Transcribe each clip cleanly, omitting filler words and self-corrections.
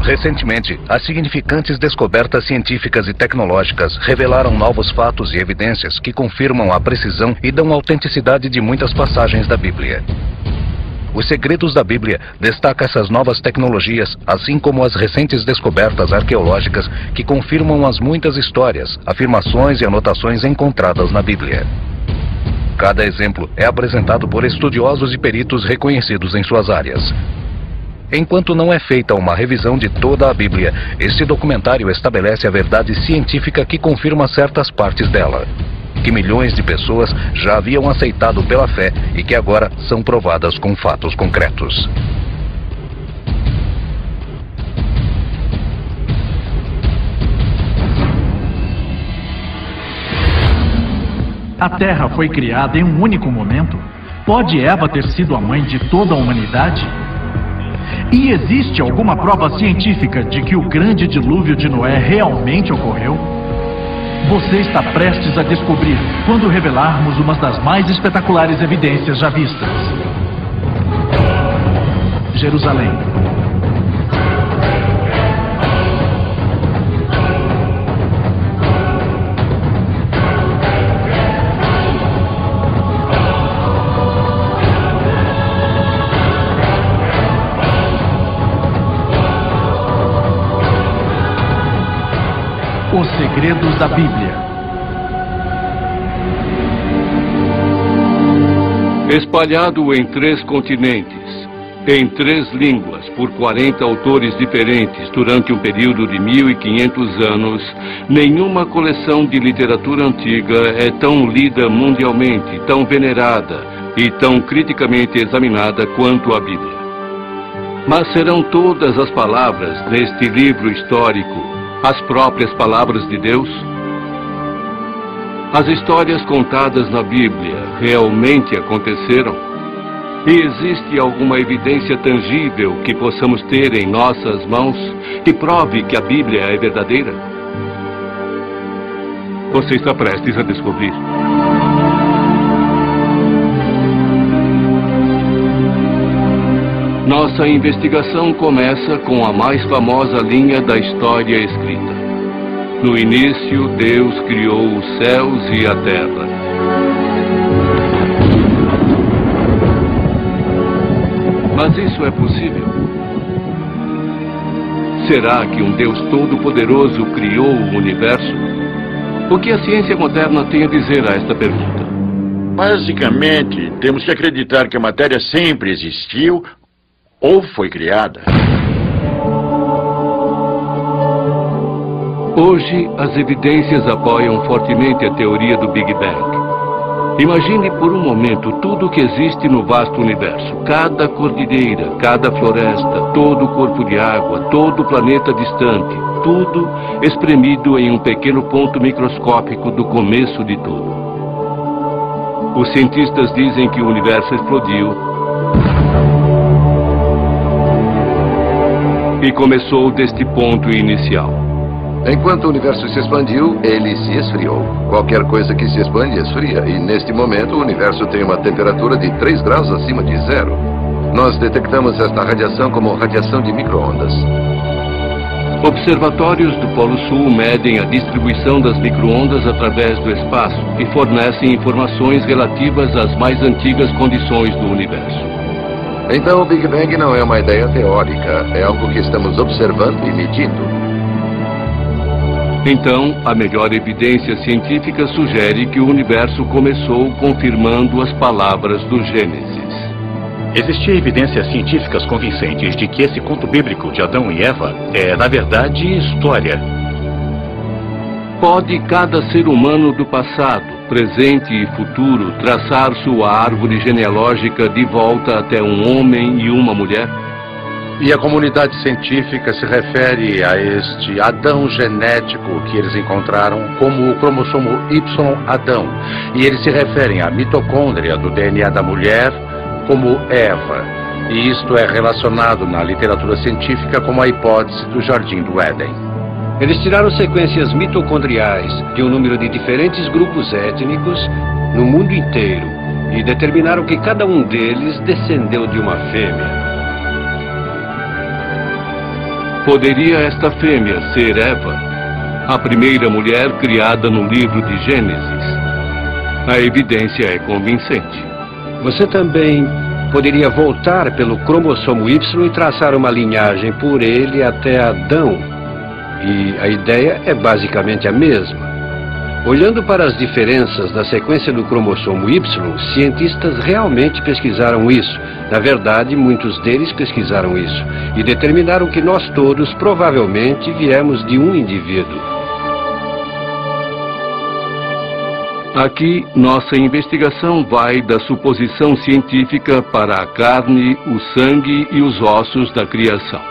Recentemente, as significantes descobertas científicas e tecnológicas revelaram novos fatos e evidências que confirmam a precisão e dão autenticidade de muitas passagens da Bíblia. Os Segredos da Bíblia destaca essas novas tecnologias, assim como as recentes descobertas arqueológicas que confirmam as muitas histórias, afirmações e anotações encontradas na Bíblia. Cada exemplo é apresentado por estudiosos e peritos reconhecidos em suas áreas. Enquanto não é feita uma revisão de toda a Bíblia, este documentário estabelece a verdade científica que confirma certas partes dela, que milhões de pessoas já haviam aceitado pela fé e que agora são provadas com fatos concretos. A Terra foi criada em um único momento? Pode Eva ter sido a mãe de toda a humanidade? E existe alguma prova científica de que o grande dilúvio de Noé realmente ocorreu? Você está prestes a descobrir quando revelarmos uma das mais espetaculares evidências já vistas. Jerusalém. Os Segredos da Bíblia. Espalhado em 3 continentes, em 3 línguas, por 40 autores diferentes durante um período de 1500 anos, nenhuma coleção de literatura antiga é tão lida mundialmente, tão venerada e tão criticamente examinada quanto a Bíblia. Mas serão todas as palavras neste livro histórico as próprias palavras de Deus? As histórias contadas na Bíblia realmente aconteceram? E existe alguma evidência tangível que possamos ter em nossas mãos que prove que a Bíblia é verdadeira? Você está prestes a descobrir. Nossa investigação começa com a mais famosa linha da história escrita. No início, Deus criou os céus e a terra. Mas isso é possível? Será que um Deus todo-poderoso criou o universo? O que a ciência moderna tem a dizer a esta pergunta? Basicamente, temos que acreditar que a matéria sempre existiu ou foi criada. Hoje, as evidências apoiam fortemente a teoria do Big Bang. Imagine por um momento tudo o que existe no vasto universo. Cada cordilheira, cada floresta, todo o corpo de água, todo o planeta distante. Tudo espremido em um pequeno ponto microscópico do começo de tudo. Os cientistas dizem que o universo explodiu e começou deste ponto inicial. Enquanto o universo se expandiu, ele se esfriou. Qualquer coisa que se expande esfria, e neste momento o universo tem uma temperatura de 3 graus acima de zero. Nós detectamos esta radiação como radiação de micro-ondas. Observatórios do Polo Sul medem a distribuição das micro-ondas através do espaço e fornecem informações relativas às mais antigas condições do universo. Então o Big Bang não é uma ideia teórica, é algo que estamos observando e medindo. Então, a melhor evidência científica sugere que o universo começou confirmando as palavras do Gênesis. Existem evidências científicas convincentes de que esse conto bíblico de Adão e Eva é, na verdade, história. Pode cada ser humano do passado, presente e futuro traçar sua árvore genealógica de volta até um homem e uma mulher? E a comunidade científica se refere a este Adão genético que eles encontraram como o cromossomo Y Adão. E eles se referem à mitocôndria do DNA da mulher como Eva. E isto é relacionado na literatura científica como a hipótese do Jardim do Éden. Eles tiraram sequências mitocondriais de um número de diferentes grupos étnicos no mundo inteiro e determinaram que cada um deles descendeu de uma fêmea. Poderia esta fêmea ser Eva, a primeira mulher criada no livro de Gênesis? A evidência é convincente. Você também poderia voltar pelo cromossomo Y e traçar uma linhagem por ele até Adão. E a ideia é basicamente a mesma. Olhando para as diferenças na sequência do cromossomo Y, cientistas realmente pesquisaram isso. Na verdade, muitos deles pesquisaram isso e determinaram que nós todos provavelmente viemos de um indivíduo. Aqui, nossa investigação vai da suposição científica para a carne, o sangue e os ossos da criação.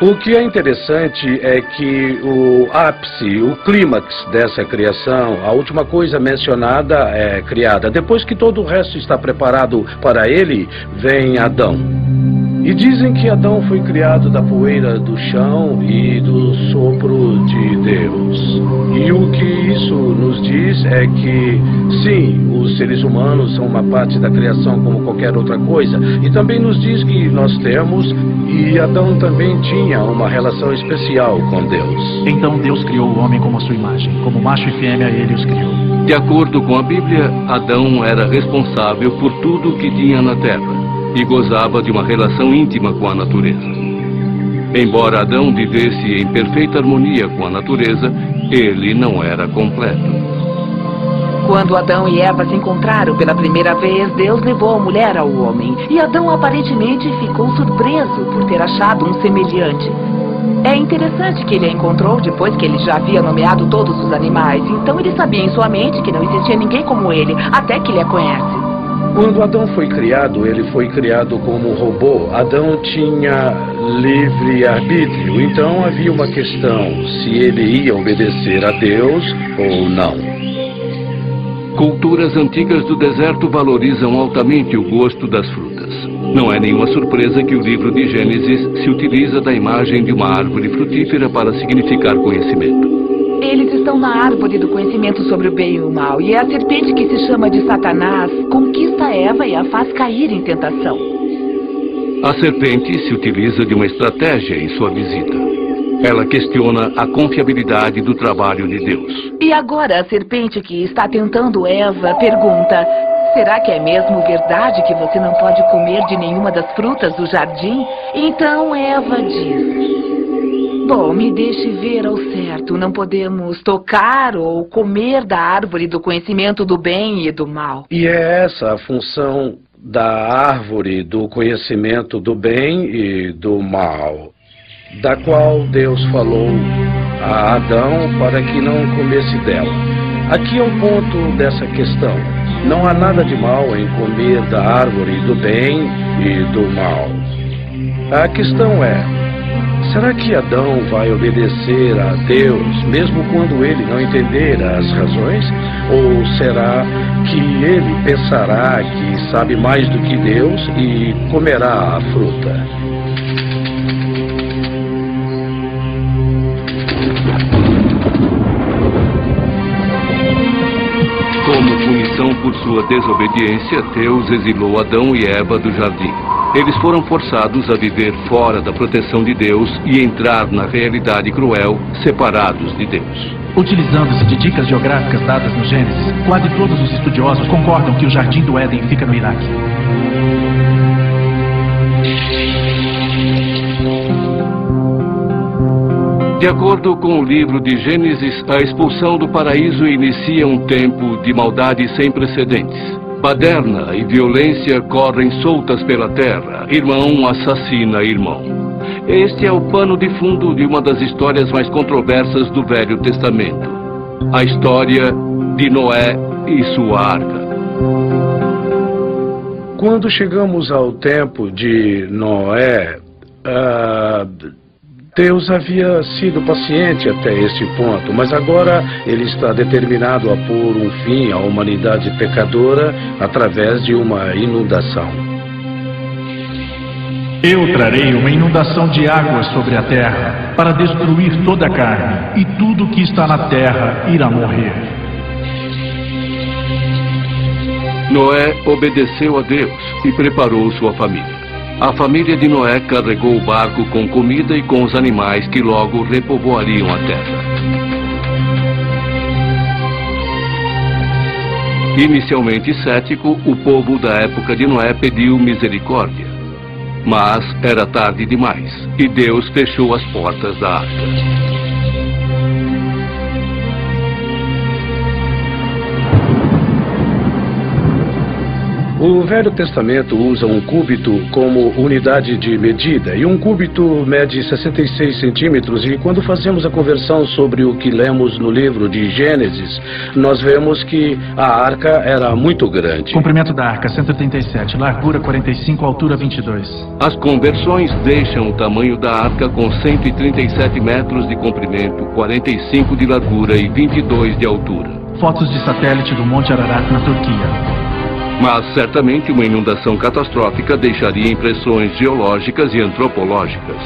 O que é interessante é que o ápice, o clímax dessa criação, a última coisa mencionada é criada. Depois que todo o resto está preparado para ele, vem Adão. E dizem que Adão foi criado da poeira do chão e do sopro de Deus. E o que isso nos diz é que, sim, os seres humanos são uma parte da criação como qualquer outra coisa. E também nos diz que nós temos, e Adão também tinha uma relação especial com Deus. Então Deus criou o homem como a sua imagem. Como macho e fêmea, ele os criou. De acordo com a Bíblia, Adão era responsável por tudo o que tinha na terra e gozava de uma relação íntima com a natureza. Embora Adão vivesse em perfeita harmonia com a natureza, ele não era completo. Quando Adão e Eva se encontraram pela primeira vez, Deus levou a mulher ao homem. E Adão aparentemente ficou surpreso por ter achado um semelhante. É interessante que ele a encontrou depois que ele já havia nomeado todos os animais. Então ele sabia em sua mente que não existia ninguém como ele, até que ele a conhece. Quando Adão foi criado, ele foi criado como robô. Adão tinha livre-arbítrio, então havia uma questão se ele ia obedecer a Deus ou não. Culturas antigas do deserto valorizam altamente o gosto das frutas. Não é nenhuma surpresa que o livro de Gênesis se utiliza da imagem de uma árvore frutífera para significar conhecimento. Eles estão na árvore do conhecimento sobre o bem e o mal, e é a serpente que se chama de Satanás conquista Eva e a faz cair em tentação. A serpente se utiliza de uma estratégia em sua visita. Ela questiona a confiabilidade do trabalho de Deus. E agora a serpente que está tentando Eva pergunta: será que é mesmo verdade que você não pode comer de nenhuma das frutas do jardim? Então Eva diz: bom, me deixe ver ao certo. Não podemos tocar ou comer da árvore do conhecimento do bem e do mal. E é essa a função da árvore do conhecimento do bem e do mal, da qual Deus falou a Adão para que não comesse dela. Aqui é um ponto dessa questão. Não há nada de mal em comer da árvore do bem e do mal. A questão é: será que Adão vai obedecer a Deus, mesmo quando ele não entender as razões? Ou será que ele pensará que sabe mais do que Deus e comerá a fruta? Como punição por sua desobediência, Deus exilou Adão e Eva do jardim. Eles foram forçados a viver fora da proteção de Deus e entrar na realidade cruel, separados de Deus. Utilizando-se de dicas geográficas dadas no Gênesis, quase todos os estudiosos concordam que o Jardim do Éden fica no Iraque. De acordo com o livro de Gênesis, a expulsão do paraíso inicia um tempo de maldade sem precedentes. Baderna e violência correm soltas pela terra. Irmão assassina irmão. Este é o pano de fundo de uma das histórias mais controversas do Velho Testamento. A história de Noé e sua arca. Quando chegamos ao tempo de Noé, Deus havia sido paciente até este ponto, mas agora ele está determinado a pôr um fim à humanidade pecadora através de uma inundação. Eu trarei uma inundação de águas sobre a terra para destruir toda a carne, e tudo que está na terra irá morrer. Noé obedeceu a Deus e preparou sua família. A família de Noé carregou o barco com comida e com os animais que logo repovoariam a terra. Inicialmente cético, o povo da época de Noé pediu misericórdia. Mas era tarde demais, e Deus fechou as portas da arca. O Velho Testamento usa um cúbito como unidade de medida, e um cúbito mede 66 centímetros, e quando fazemos a conversão sobre o que lemos no livro de Gênesis, nós vemos que a arca era muito grande. Comprimento da arca, 137, largura 45, altura 22. As conversões deixam o tamanho da arca com 137 metros de comprimento, 45 de largura e 22 de altura. Fotos de satélite do Monte Ararat, na Turquia. Mas certamente uma inundação catastrófica deixaria impressões geológicas e antropológicas.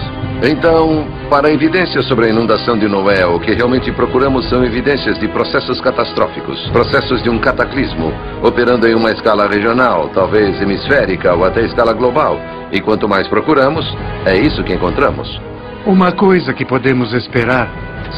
Então, para evidências sobre a inundação de Noé, o que realmente procuramos são evidências de processos catastróficos, processos de um cataclismo, operando em uma escala regional, talvez hemisférica ou até escala global. E quanto mais procuramos, é isso que encontramos. Uma coisa que podemos esperar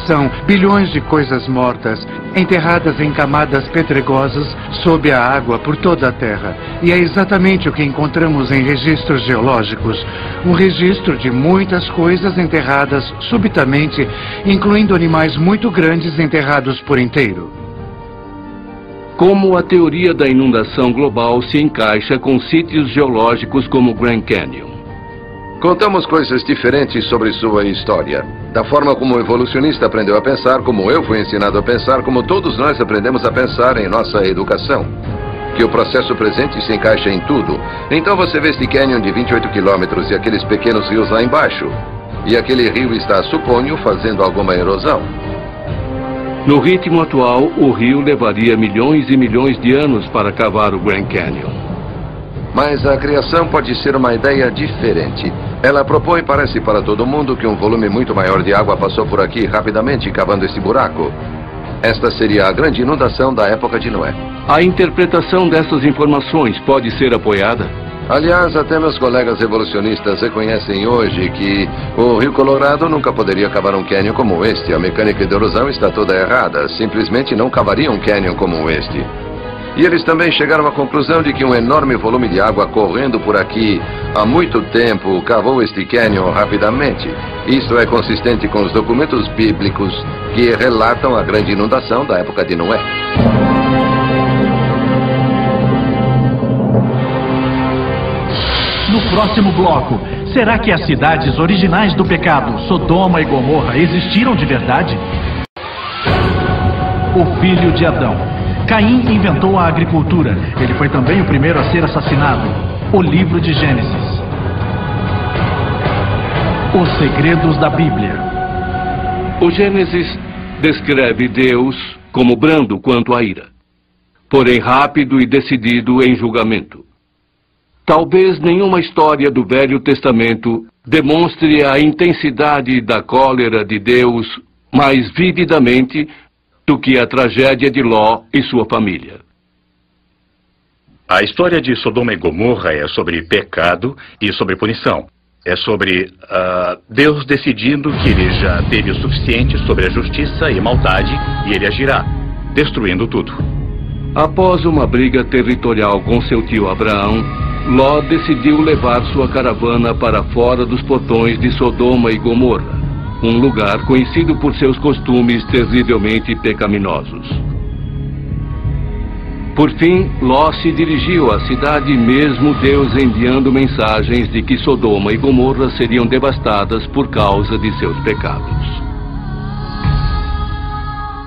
são bilhões de coisas mortas, enterradas em camadas pedregosas sob a água por toda a Terra. E é exatamente o que encontramos em registros geológicos. Um registro de muitas coisas enterradas subitamente, incluindo animais muito grandes enterrados por inteiro. Como a teoria da inundação global se encaixa com sítios geológicos como Grand Canyon? Contamos coisas diferentes sobre sua história. Da forma como o evolucionista aprendeu a pensar, como eu fui ensinado a pensar, como todos nós aprendemos a pensar em nossa educação. Que o processo presente se encaixa em tudo. Então você vê este canyon de 28 quilômetros e aqueles pequenos rios lá embaixo. E aquele rio está, suponho, fazendo alguma erosão. No ritmo atual, o rio levaria milhões e milhões de anos para cavar o Grand Canyon. Mas a criação pode ser uma ideia diferente. Ela propõe, parece para todo mundo, que um volume muito maior de água passou por aqui rapidamente, cavando esse buraco. Esta seria a grande inundação da época de Noé. A interpretação dessas informações pode ser apoiada? Aliás, até meus colegas evolucionistas reconhecem hoje que o Rio Colorado nunca poderia cavar um cânion como este. A mecânica de erosão está toda errada. Simplesmente não cavaria um cânion como este. E eles também chegaram à conclusão de que um enorme volume de água correndo por aqui há muito tempo cavou este cânion rapidamente. Isso é consistente com os documentos bíblicos que relatam a grande inundação da época de Noé. No próximo bloco, será que as cidades originais do pecado, Sodoma e Gomorra, existiram de verdade? O filho de Adão. Caim inventou a agricultura. Ele foi também o primeiro a ser assassinado. O livro de Gênesis. Os segredos da Bíblia. O Gênesis descreve Deus como brando quanto à ira, porém rápido e decidido em julgamento. Talvez nenhuma história do Velho Testamento demonstre a intensidade da cólera de Deus mais vividamente do que a tragédia de Ló e sua família. A história de Sodoma e Gomorra é sobre pecado e sobre punição. É sobre Deus decidindo que ele já teve o suficiente sobre a justiça e maldade e ele agirá, destruindo tudo. Após uma briga territorial com seu tio Abraão, Ló decidiu levar sua caravana para fora dos portões de Sodoma e Gomorra, um lugar conhecido por seus costumes terrivelmente pecaminosos. Por fim, Ló se dirigiu à cidade, mesmo Deus enviando mensagens de que Sodoma e Gomorra seriam devastadas por causa de seus pecados.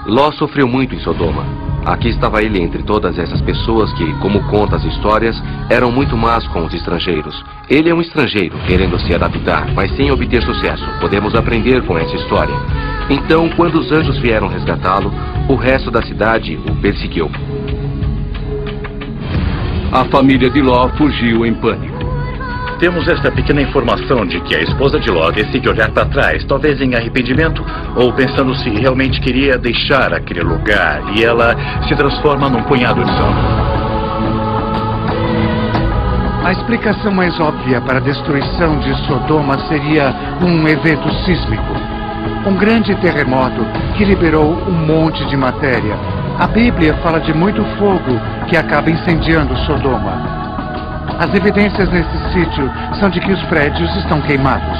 Ló sofreu muito em Sodoma. Aqui estava ele entre todas essas pessoas que, como conta as histórias, eram muito más com os estrangeiros. Ele é um estrangeiro, querendo se adaptar, mas sem obter sucesso. Podemos aprender com essa história. Então, quando os anjos vieram resgatá-lo, o resto da cidade o perseguiu. A família de Ló fugiu em pânico. Temos esta pequena informação de que a esposa de Ló decide olhar para trás, talvez em arrependimento, ou pensando se realmente queria deixar aquele lugar, e ela se transforma num punhado de sangue. A explicação mais óbvia para a destruição de Sodoma seria um evento sísmico. Um grande terremoto que liberou um monte de matéria. A Bíblia fala de muito fogo que acaba incendiando Sodoma. As evidências nesse sítio são de que os prédios estão queimados.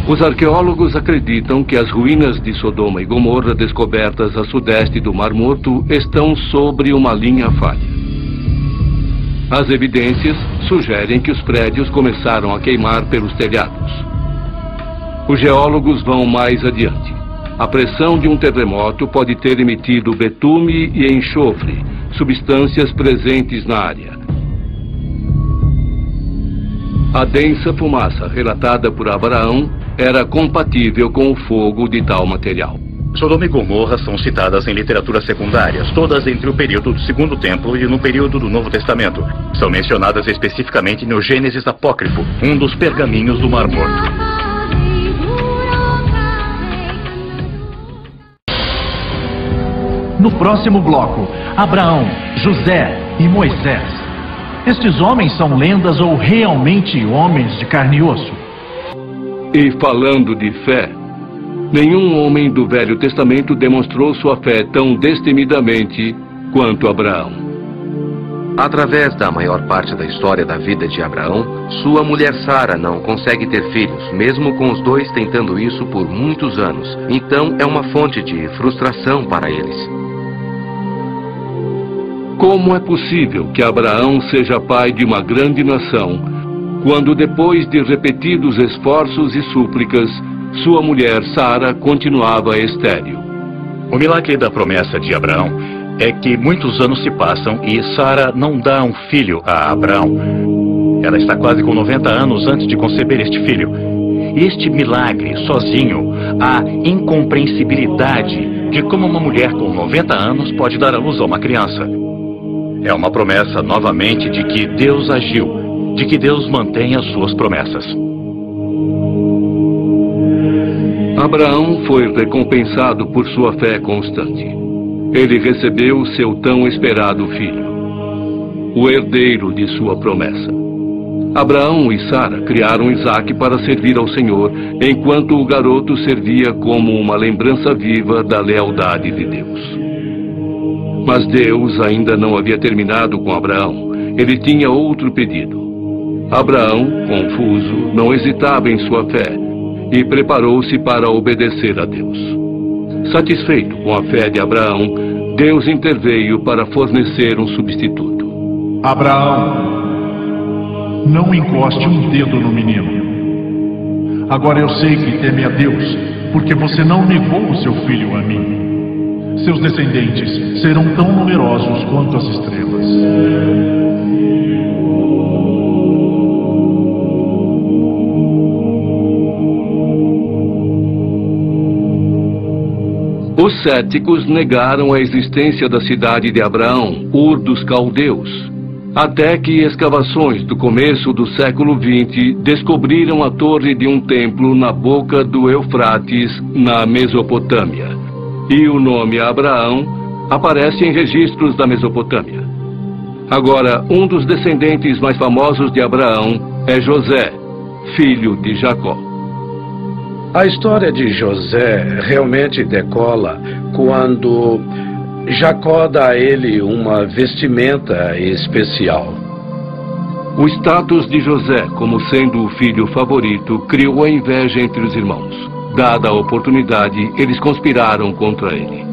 Os arqueólogos acreditam que as ruínas de Sodoma e Gomorra descobertas a sudeste do Mar Morto estão sobre uma linha falha. As evidências sugerem que os prédios começaram a queimar pelos telhados. Os geólogos vão mais adiante. A pressão de um terremoto pode ter emitido betume e enxofre, substâncias presentes na área. A densa fumaça relatada por Abraão era compatível com o fogo de tal material. Sodoma e Gomorra são citadas em literaturas secundárias, todas entre o período do Segundo Templo e no período do Novo Testamento. São mencionadas especificamente no Gênesis Apócrifo, um dos pergaminhos do Mar Morto. No próximo bloco, Abraão, José e Moisés. Estes homens são lendas ou realmente homens de carne e osso? E falando de fé, nenhum homem do Velho Testamento demonstrou sua fé tão destemidamente quanto Abraão. Através da maior parte da história da vida de Abraão, sua mulher Sara não consegue ter filhos, mesmo com os dois tentando isso por muitos anos. Então é uma fonte de frustração para eles. Como é possível que Abraão seja pai de uma grande nação, quando depois de repetidos esforços e súplicas, sua mulher Sara continuava estéril? O milagre da promessa de Abraão é que muitos anos se passam e Sara não dá um filho a Abraão. Ela está quase com 90 anos antes de conceber este filho. E este milagre, sozinho, a incompreensibilidade de como uma mulher com 90 anos pode dar à luz a uma criança. É uma promessa, novamente, de que Deus agiu, de que Deus mantém as suas promessas. Abraão foi recompensado por sua fé constante. Ele recebeu seu tão esperado filho, o herdeiro de sua promessa. Abraão e Sara criaram Isaque para servir ao Senhor, enquanto o garoto servia como uma lembrança viva da lealdade de Deus. Mas Deus ainda não havia terminado com Abraão. Ele tinha outro pedido. Abraão, confuso, não hesitava em sua fé e preparou-se para obedecer a Deus. Satisfeito com a fé de Abraão, Deus interveio para fornecer um substituto. Abraão, não encoste um dedo no menino. Agora eu sei que teme a Deus, porque você não negou o seu filho a mim. Seus descendentes serão tão numerosos quanto as estrelas. Os céticos negaram a existência da cidade de Abraão, Ur dos Caldeus, até que escavações do começo do século XX descobriram a torre de um templo na boca do Eufrates, na Mesopotâmia. E o nome Abraão aparece em registros da Mesopotâmia. Agora, um dos descendentes mais famosos de Abraão é José, filho de Jacó. A história de José realmente decola quando Jacó dá a ele uma vestimenta especial. O status de José como sendo o filho favorito criou a inveja entre os irmãos. Dada a oportunidade, eles conspiraram contra ele.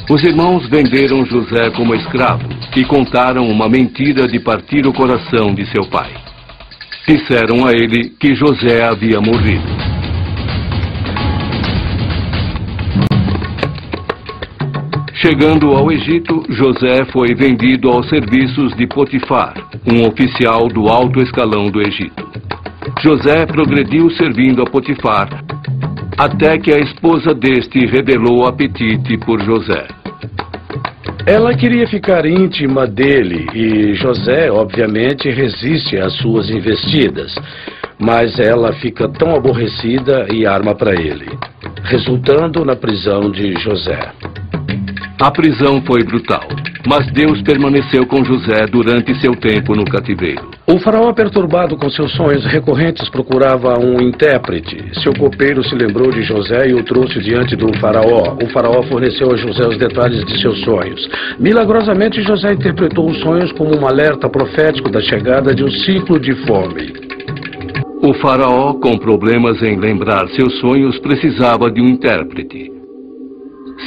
Os irmãos venderam José como escravo e contaram uma mentira de partir o coração de seu pai. Disseram a ele que José havia morrido. Chegando ao Egito, José foi vendido aos serviços de Potifar, um oficial do alto escalão do Egito. José progrediu servindo a Potifar, até que a esposa deste revelou apetite por José. Ela queria ficar íntima dele e José, obviamente, resiste às suas investidas. Mas ela fica tão aborrecida e arma para ele, resultando na prisão de José. A prisão foi brutal. mas Deus permaneceu com José durante seu tempo no cativeiro. O faraó, perturbado com seus sonhos recorrentes, procurava um intérprete. Seu copeiro se lembrou de José e o trouxe diante do faraó. O faraó forneceu a José os detalhes de seus sonhos. Milagrosamente, José interpretou os sonhos como um alerta profético da chegada de um ciclo de fome. O faraó, com problemas em lembrar seus sonhos, precisava de um intérprete.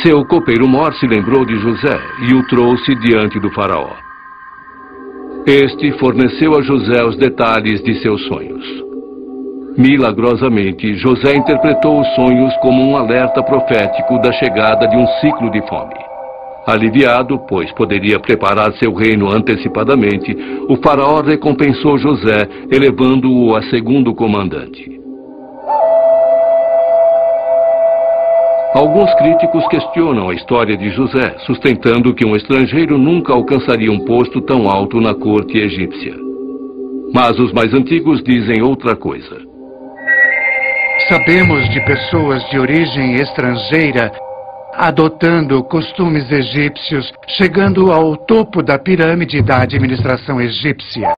Seu copeiro Mor se lembrou de José e o trouxe diante do faraó. Este forneceu a José os detalhes de seus sonhos. Milagrosamente, José interpretou os sonhos como um alerta profético da chegada de um ciclo de fome. Aliviado, pois poderia preparar seu reino antecipadamente, o faraó recompensou José, elevando-o a segundo comandante. Alguns críticos questionam a história de José, sustentando que um estrangeiro nunca alcançaria um posto tão alto na corte egípcia. Mas os mais antigos dizem outra coisa. Sabemos de pessoas de origem estrangeira adotando costumes egípcios, chegando ao topo da pirâmide da administração egípcia.